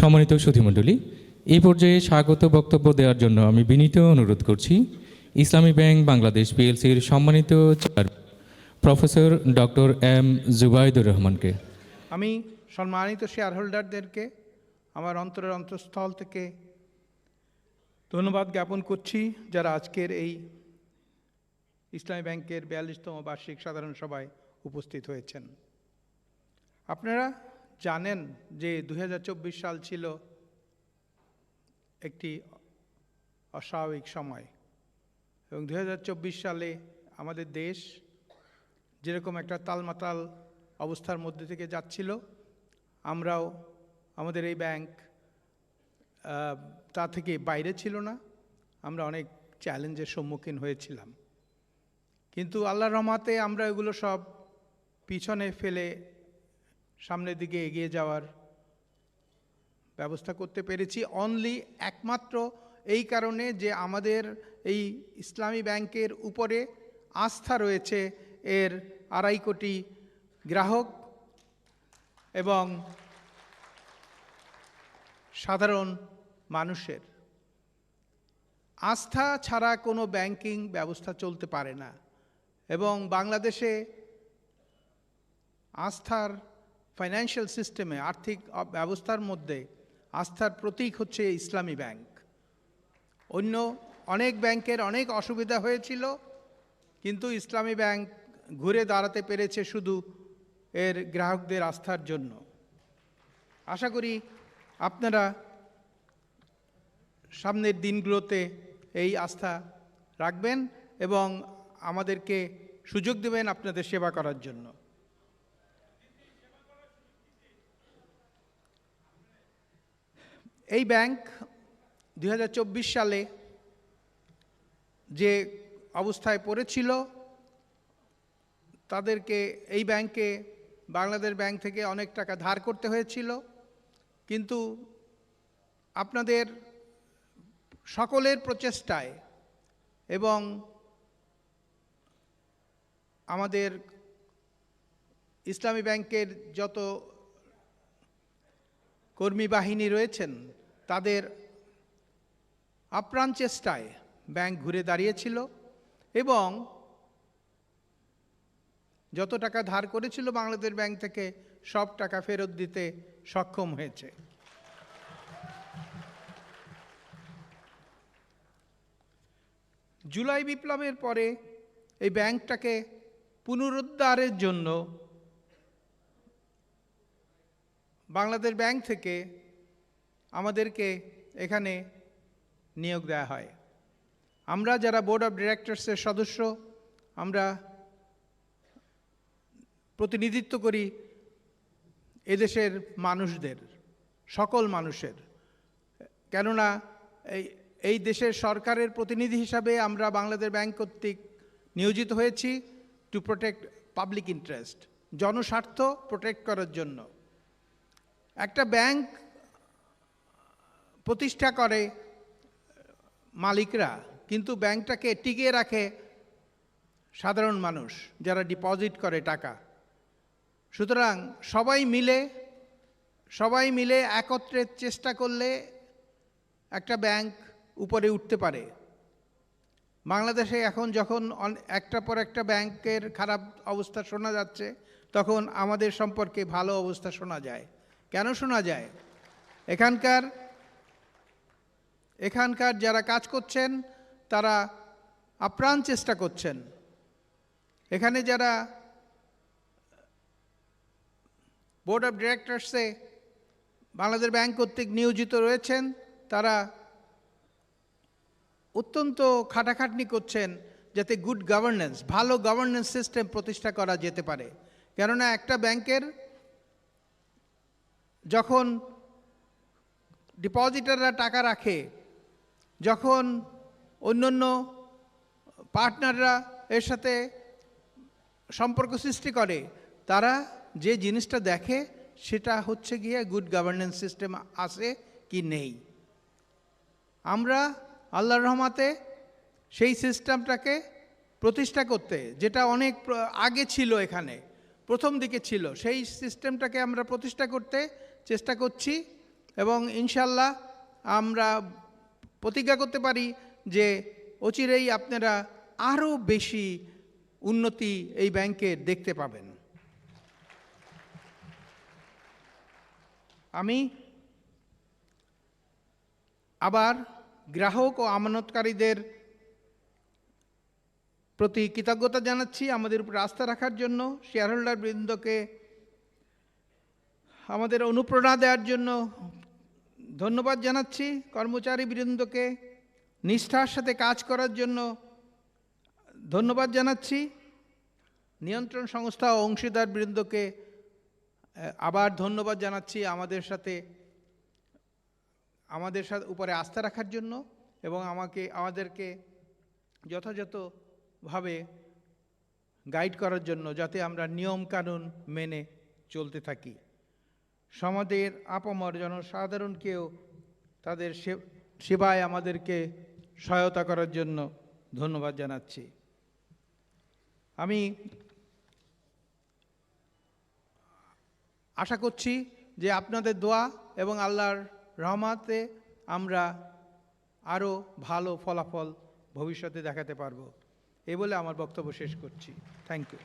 সম্মানিত সুধীমণ্ডলী, এই পর্যায়ে স্বাগত বক্তব্য দেওয়ার জন্য আমি বিনীত অনুরোধ করছি ইসলামী ব্যাংক বাংলাদেশ পিএলসির সম্মানিত chairman professor doctor M Zubaidur রহমানকে। আমি সম্মানিত শেয়ার হোল্ডারদেরকে আমার অন্তরের অন্তঃস্থল থেকে ধন্যবাদ জ্ঞাপন করছি, যারা আজকের এই ইসলামী ব্যাংকের 42তম বার্ষিক সাধারণ সভায় উপস্থিত হয়েছেন। আপনারা জানেন যে 2024 সাল ছিল একটি অস্বাভাবিক সময়, এবং 2024 সালে আমাদের দেশ যেরকম একটা তালমাতাল অবস্থার মধ্যে থেকে যাচ্ছিল, আমরাও আমাদের এই ব্যাংক তা থেকে বাইরে ছিল না। আমরা অনেক চ্যালেঞ্জের সম্মুখীন হয়েছিলাম, কিন্তু আল্লাহর রহমতে আমরা এগুলো সব পিছনে ফেলে সামনের দিকে এগিয়ে যাওয়ার ব্যবস্থা করতে পেরেছি। অনলি একমাত্র এই কারণে যে আমাদের এই ইসলামী ব্যাংকের উপরে আস্থা রয়েছে এর 2.5 কোটি গ্রাহক এবং সাধারণ মানুষের। আস্থা ছাড়া কোনো ব্যাংকিং ব্যবস্থা চলতে পারে না, এবং বাংলাদেশে আস্থার ফাইন্যান্সিয়াল সিস্টেমে, আর্থিক ব্যবস্থার মধ্যে আস্থার প্রতীক হচ্ছে ইসলামী ব্যাংক। অন্য অনেক ব্যাংকের অনেক অসুবিধা হয়েছিল, কিন্তু ইসলামী ব্যাংক ঘুরে দাঁড়াতে পেরেছে শুধু এর গ্রাহকদের আস্থার জন্য। আশা করি আপনারা সামনের দিনগুলোতে এই আস্থা রাখবেন এবং আমাদেরকে সুযোগ দেবেন আপনাদের সেবা করার জন্য। এই ব্যাংক 2024 সালে যে অবস্থায় পড়েছিল, তাদেরকে এই ব্যাংকে বাংলাদেশ ব্যাংক থেকে অনেক টাকা ধার করতে হয়েছিল, কিন্তু আপনাদের সকলের প্রচেষ্টায় এবং আমাদের ইসলামী ব্যাংকের যত কর্মী বাহিনী রয়েছেন তাদের আপ্রাণ চেষ্টায় ব্যাংক ঘুরে দাঁড়িয়েছিল এবং যত টাকা ধার করেছিল বাংলাদেশ ব্যাংক থেকে সব টাকা ফেরত দিতে সক্ষম হয়েছে। জুলাই বিপ্লবের পরে এই ব্যাংকটাকে পুনরুদ্ধারের জন্য বাংলাদেশ ব্যাংক থেকে আমাদেরকে এখানে নিয়োগ দেওয়া হয়। আমরা যারা বোর্ড অফ ডিরেক্টরসের সদস্য, আমরা প্রতিনিধিত্ব করি এদেশের মানুষদের, সকল মানুষের। কেননা এই দেশের সরকারের প্রতিনিধি হিসাবে আমরা বাংলাদেশ ব্যাংক কর্তৃক নিয়োজিত হয়েছি টু প্রোটেক্ট পাবলিক ইন্টারেস্ট, জনস্বার্থ প্রোটেক্ট করার জন্য। একটা ব্যাংক প্রতিষ্ঠা করে মালিকরা, কিন্তু ব্যাংকটাকে টিকিয়ে রাখে সাধারণ মানুষ যারা ডিপোজিট করে টাকা। সুতরাং সবাই মিলে একত্রে চেষ্টা করলে একটা ব্যাংক উপরে উঠতে পারে। বাংলাদেশে এখন যখন একটা পর একটা ব্যাংকের খারাপ অবস্থা শোনা যাচ্ছে, তখন আমাদের সম্পর্কে ভালো অবস্থা শোনা যায়। কেন শোনা যায়? এখানকার যারা কাজ করছেন তারা আপ্রাণ চেষ্টা করছেন। এখানে যারা বোর্ড অফ ডিরেক্টরসে বাংলাদেশ ব্যাংক কর্তৃক নিয়োজিত রয়েছেন, তারা অত্যন্ত খাটাখাটনি করছেন যাতে গুড গভর্নেন্স, ভালো গভর্নেন্স সিস্টেম প্রতিষ্ঠা করা যেতে পারে। কেননা একটা ব্যাংকের যখন ডিপোজিটাররা টাকা রাখে, যখন অন্যান্য পার্টনাররা এর সাথে সম্পর্ক সৃষ্টি করে, তারা যে জিনিসটা দেখে সেটা হচ্ছে গিয়ে গুড গভর্নেন্স সিস্টেম আছে কি নেই। আমরা আল্লাহর রহমতে সেই সিস্টেমটাকে প্রতিষ্ঠা করতে, যেটা অনেক আগে ছিল, এখানে প্রথম দিকে ছিল, সেই সিস্টেমটাকে আমরা প্রতিষ্ঠা করতে চেষ্টা করছি এবং ইনশাল্লাহ আমরা প্রতিজ্ঞা করতে পারি যে অচিরেই আপনারা আরও বেশি উন্নতি এই ব্যাংকের দেখতে পাবেন। আমি আবার গ্রাহক ও আমানতকারীদের প্রতি কৃতজ্ঞতা জানাচ্ছি আমাদের উপর আস্থা রাখার জন্য, শেয়ার হোল্ডার বৃন্দকে আমাদের অনুপ্রেরণা দেওয়ার জন্য ধন্যবাদ জানাচ্ছি, কর্মচারী বৃন্দকে নিষ্ঠার সাথে কাজ করার জন্য ধন্যবাদ জানাচ্ছি, নিয়ন্ত্রণ সংস্থা ও অংশীদার বৃন্দকে আবার ধন্যবাদ জানাচ্ছি আমাদের সাথে উপরে আস্থা রাখার জন্য এবং আমাদেরকে যথাযথভাবে গাইড করার জন্য, যাতে আমরা নিয়ম কানুন মেনে চলতে থাকি। সমাজের আপামর জনসাধারণকেও তাদের সেবায় আমাদেরকে সহায়তা করার জন্য ধন্যবাদ জানাচ্ছি। আমি আশা করছি যে আপনাদের দোয়া এবং আল্লাহর রহমতে আমরা আরও ভালো ফলাফল ভবিষ্যতে দেখাতে পারব। এই বলে আমার বক্তব্য শেষ করছি। Thank you.